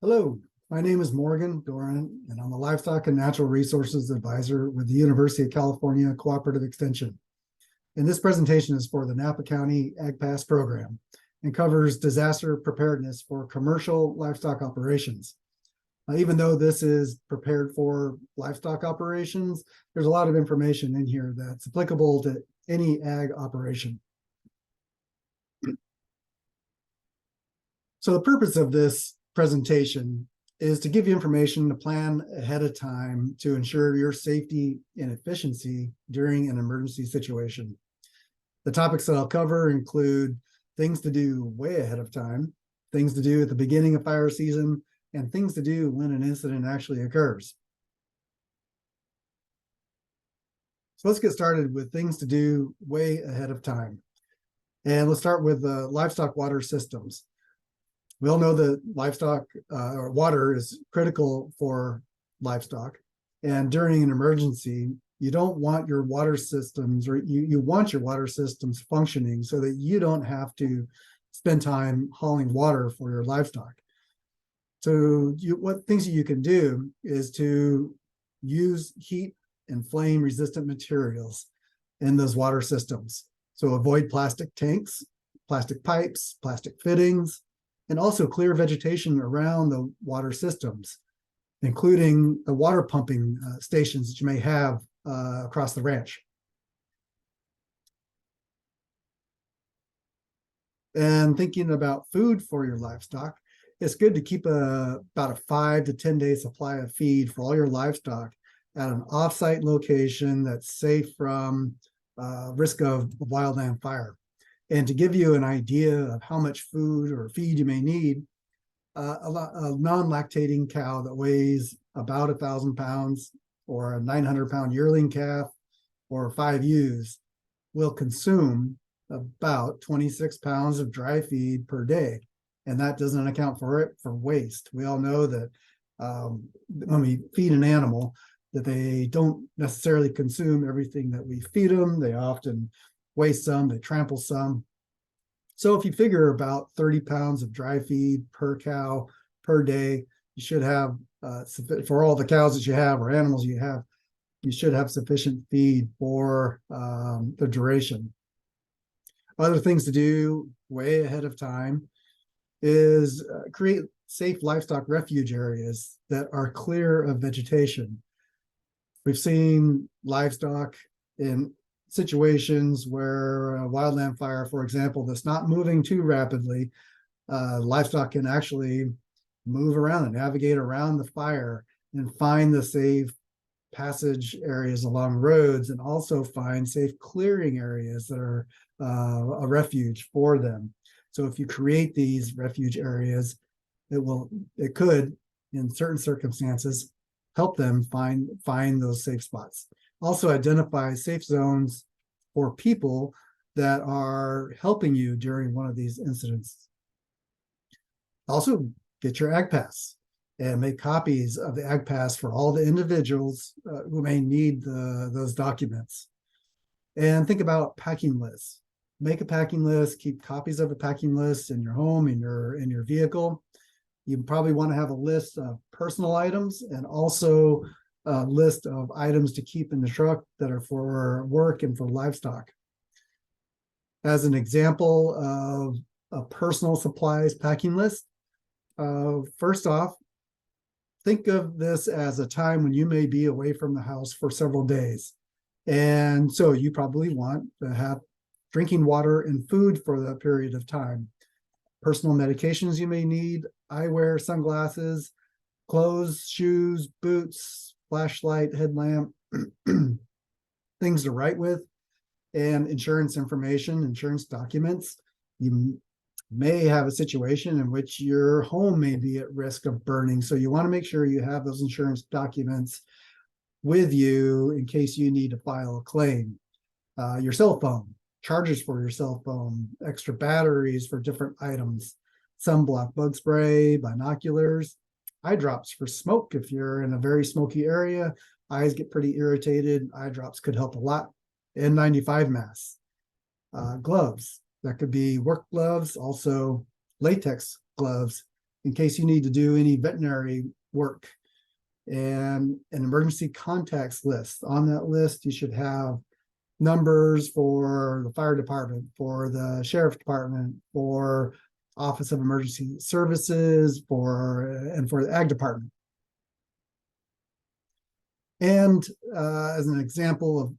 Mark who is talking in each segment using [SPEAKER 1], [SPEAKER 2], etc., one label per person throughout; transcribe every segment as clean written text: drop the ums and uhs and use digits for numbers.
[SPEAKER 1] Hello, my name is Morgan Doran, and I'm a Livestock and Natural Resources Advisor with the University of California Cooperative Extension. And this presentation is for the Napa County Ag Pass program and covers disaster preparedness for commercial livestock operations. Even though this is prepared for livestock operations, there's a lot of information in here that's applicable to any ag operation. So the purpose of this presentation is to give you information to plan ahead of time to ensure your safety and efficiency during an emergency situation. The topics that I'll cover include things to do way ahead of time, things to do at the beginning of fire season, and things to do when an incident actually occurs. So let's get started with things to do way ahead of time. And let's start with livestock water systems. We all know that livestock or water is critical for livestock. And during an emergency, you don't want your water systems, or you want your water systems functioning so that you don't have to spend time hauling water for your livestock. So what things you can do is to use heat and flame resistant materials in those water systems. So avoid plastic tanks, plastic pipes, plastic fittings, and also clear vegetation around the water systems, including the water pumping stations that you may have across the ranch. And thinking about food for your livestock, it's good to keep about a 5 to 10 day supply of feed for all your livestock at an offsite location that's safe from risk of wildland fire. And to give you an idea of how much food or feed you may need, a non-lactating cow that weighs about 1,000 pounds or a 900-pound yearling calf or 5 ewes will consume about 26 pounds of dry feed per day. And that doesn't account for waste. We all know that when we feed an animal, that they don't necessarily consume everything that we feed them. They often waste some, they trample some. So if you figure about 30 pounds of dry feed per cow per day, you should have, for all the cows that you have or animals you have, you should have sufficient feed for the duration. Other things to do way ahead of time is create safe livestock refuge areas that are clear of vegetation. We've seen livestock in situations where wildland fire, for example, that's not moving too rapidly, livestock can actually move around and navigate around the fire and find the safe passage areas along roads, and also find safe clearing areas that are a refuge for them. So if you create these refuge areas, it could, in certain circumstances, help them find those safe spots. Also identify safe zones for people that are helping you during one of these incidents. Also, get your Ag Pass and make copies of the Ag Pass for all the individuals who may need those documents. And think about packing lists. Make a packing list, keep copies of a packing list in your home, in your vehicle. You probably want to have a list of personal items and also a list of items to keep in the truck that are for work and for livestock. As an example of a personal supplies packing list, first off, think of this as a time when you may be away from the house for several days. And so you probably want to have drinking water and food for that period of time. Personal medications you may need, eyewear, sunglasses, clothes, shoes, boots, flashlight, headlamp, things to write with, and insurance information, insurance documents. You may have a situation in which your home may be at risk of burning. So you want to make sure you have those insurance documents with you in case you need to file a claim. Your cell phone, chargers for your cell phone, extra batteries for different items, sunblock, bug spray, binoculars, eye drops for smoke. If you're in a very smoky area, eyes get pretty irritated, eye drops could help a lot. N95 masks, gloves, that could be work gloves, also latex gloves in case you need to do any veterinary work, and an emergency contacts list. On that list, you should have numbers for the fire department, for the sheriff's department, for Office of Emergency Services, and for the ag department. And as an example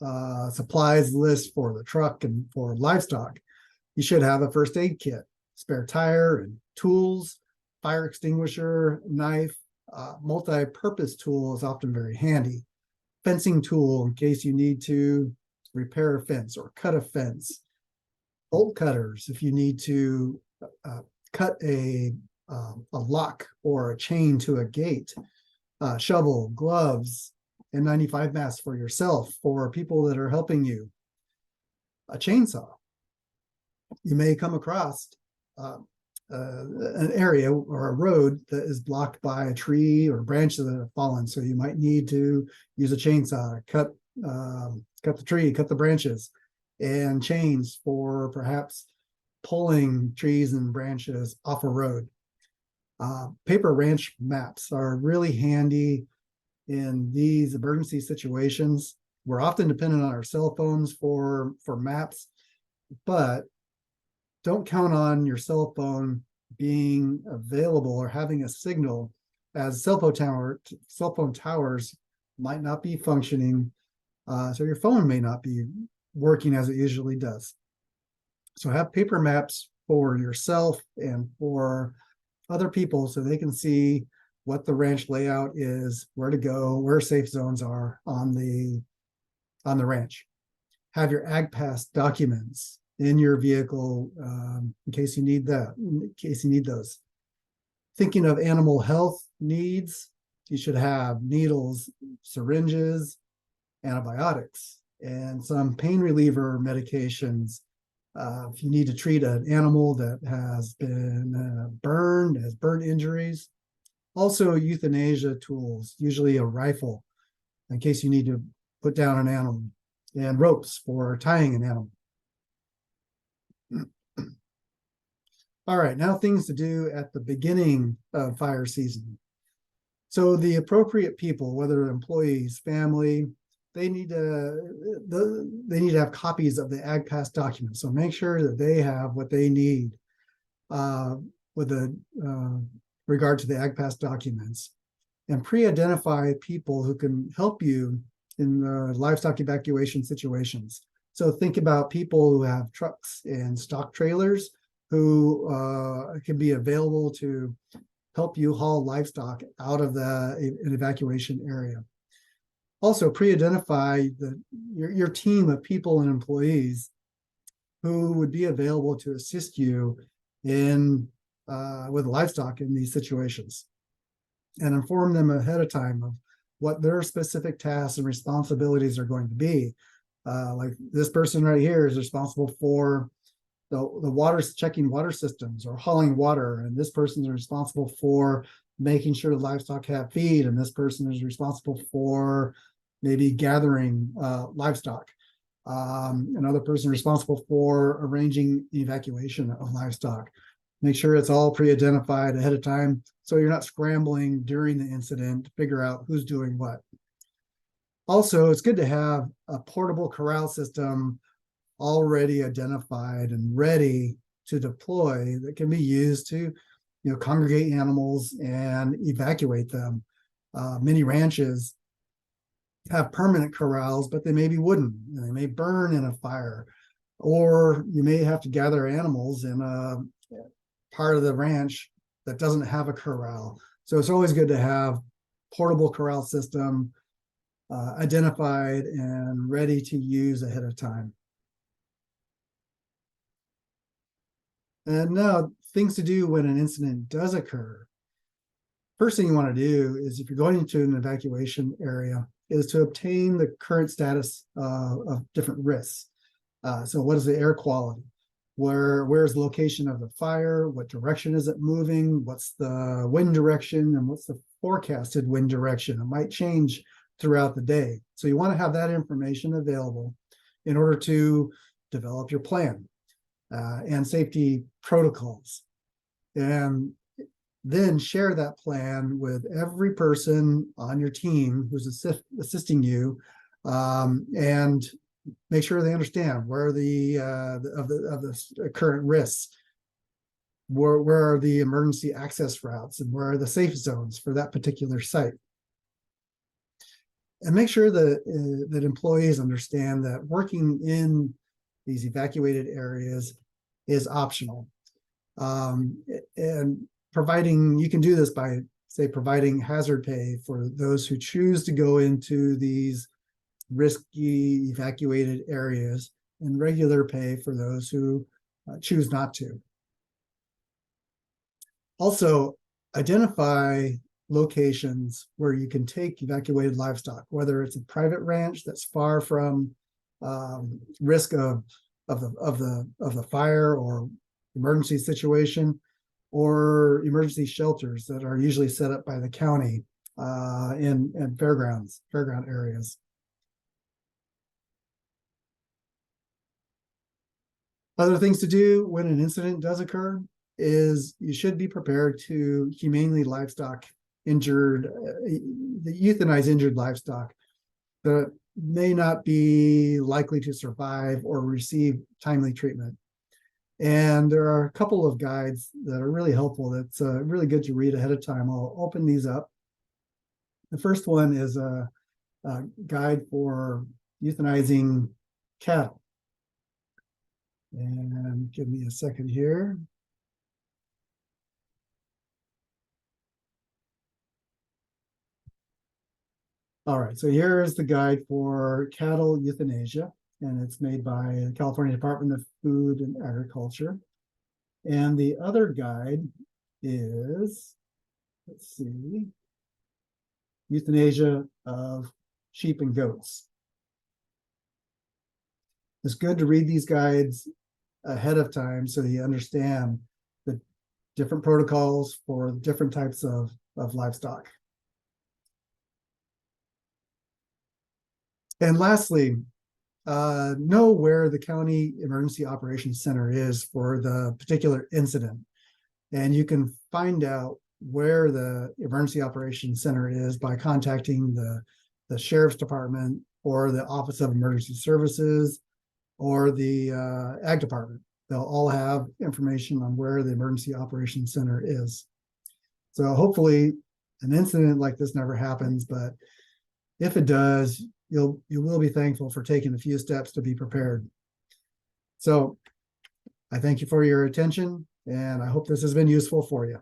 [SPEAKER 1] of supplies list for the truck and for livestock, you should have a first aid kit, spare tire and tools, fire extinguisher, knife. Multi-purpose tool is often very handy. Fencing tool in case you need to repair a fence or cut a fence. Bolt cutters if you need to cut a lock or a chain to a gate. Shovel, gloves, N95 mask for yourself, for people that are helping you. A chainsaw. You may come across an area or a road that is blocked by a tree or branches that have fallen. So you might need to use a chainsaw to cut the tree, cut the branches, and chains for perhaps pulling trees and branches off a road. Paper ranch maps are really handy in these emergency situations. We're often dependent on our cell phones for maps, but don't count on your cell phone being available or having a signal, as cell phone towers might not be functioning. So your phone may not be working as it usually does. So have paper maps for yourself and for other people so they can see what the ranch layout is, where to go, where safe zones are on the ranch. Have your ag pass documents in your vehicle in case you need those. Thinking of animal health needs, you should have needles, syringes, antibiotics, and some pain reliever medications. If you need to treat an animal that has been burned, has burn injuries. Also euthanasia tools, usually a rifle in case you need to put down an animal, and ropes for tying an animal. All right, now things to do at the beginning of fire season. So the appropriate people, whether employees, family, they need to have copies of the ag pass documents. So make sure that they have what they need with regard to the ag pass documents, and pre-identify people who can help you in the livestock evacuation situations. So think about people who have trucks and stock trailers who can be available to help you haul livestock out of an evacuation area. Also, pre-identify your team of people and employees who would be available to assist you with livestock in these situations, and inform them ahead of time of what their specific tasks and responsibilities are going to be. Like this person right here is responsible for the checking water systems or hauling water, and this person is responsible for making sure the livestock have feed, and this person is responsible for maybe gathering livestock. Another person responsible for arranging the evacuation of livestock. Make sure it's all pre-identified ahead of time so you're not scrambling during the incident to figure out who's doing what. Also, it's good to have a portable corral system already identified and ready to deploy that can be used to congregate animals and evacuate them. Many ranches have permanent corrals, but they may be wooden and they may burn in a fire, or you may have to gather animals in a part of the ranch that doesn't have a corral. So it's always good to have portable corral system identified and ready to use ahead of time. And now things to do when an incident does occur. First thing you want to do is, if you're going into an evacuation area, is to obtain the current status of different risks. So what is the air quality? Where's the location of the fire? What direction is it moving? What's the wind direction? And what's the forecasted wind direction? It might change throughout the day. So you want to have that information available in order to develop your plan and safety protocols. and then share that plan with every person on your team who's assisting you, and make sure they understand where the current risks, where are the emergency access routes, and where are the safe zones for that particular site. And make sure that employees understand that working in these evacuated areas is optional. And you can do this by, say, providing hazard pay for those who choose to go into these risky evacuated areas, and regular pay for those who choose not to. Also, identify locations where you can take evacuated livestock, whether it's a private ranch that's far from risk of the fire or emergency situation, or emergency shelters that are usually set up by the county in fairground areas. Other things to do when an incident does occur is you should be prepared to humanely euthanize injured livestock that may not be likely to survive or receive timely treatment. And there are a couple of guides that are really helpful. That's really good to read ahead of time. I'll open these up. The first one is a guide for euthanizing cattle. And give me a second here. All right, so here is the guide for cattle euthanasia, and it's made by the California Department of Food and Agriculture. And the other guide is, let's see, euthanasia of sheep and goats. It's good to read these guides ahead of time so that you understand the different protocols for different types of livestock. And lastly, know where the county emergency operations center is for the particular incident. And you can find out where the emergency operations center is by contacting the sheriff's department, or the Office of Emergency Services, or the ag department. They'll all have information on where the emergency operations center is. So hopefully an incident like this never happens, but if it does, you will be thankful for taking a few steps to be prepared. So I thank you for your attention, and I hope this has been useful for you.